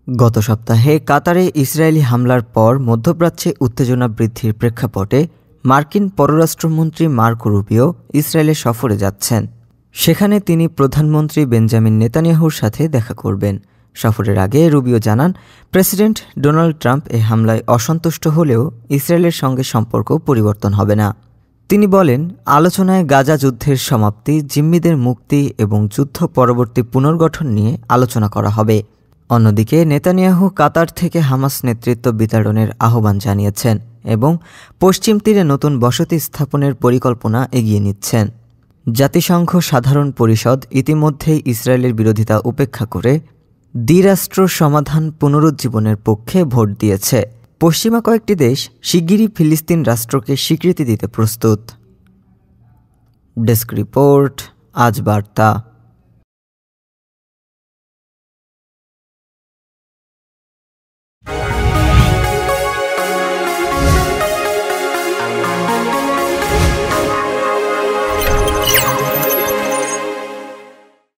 গত সপ্তাহে কাতারে ইসরায়েলি হামলার পর মধ্যপ্রাচ্যে উত্তেজনা বৃদ্ধির প্রেক্ষাপটে মার্কিন পররাষ্ট্রমন্ত্রী মার্কো রুবিও ইসরায়েলে সফরে যাচ্ছেন। সেখানে তিনি প্রধানমন্ত্রী বেঞ্জামিন নেতানিয়াহুর সাথে দেখা করবেন। সফরের আগে রুবিও জানান, প্রেসিডেন্ট ডোনাল্ড ট্রাম্প এই হামলায় অসন্তুষ্ট হলেও ইসরায়েলের সঙ্গে সম্পর্ক পরিবর্তন হবে না। তিনি বলেন, আলোচনায় গাজা যুদ্ধের সমাপ্তি, জিম্মিদের মুক্তি এবং যুদ্ধ পরবর্তী পুনর্গঠন নিয়ে আলোচনা করা হবে। অন্যদিকে নেতানিয়াহু কাতার থেকে হামাস নেতৃত্ব বিতাড়নের আহ্বান জানিয়েছেন এবং পশ্চিম তীরে নতুন বসতি স্থাপনের পরিকল্পনা এগিয়ে নিচ্ছেন। জাতিসংঘ সাধারণ পরিষদ ইতিমধ্যেই ইসরায়েলের বিরোধিতা উপেক্ষা করে দ্বিরাষ্ট্র সমাধান পুনরুজ্জীবনের পক্ষে ভোট দিয়েছে। পশ্চিমা কয়েকটি দেশ শিগগিরই ফিলিস্তিন রাষ্ট্রকে স্বীকৃতি দিতে প্রস্তুত। ডেস্ক রিপোর্ট, আজ বার্তা।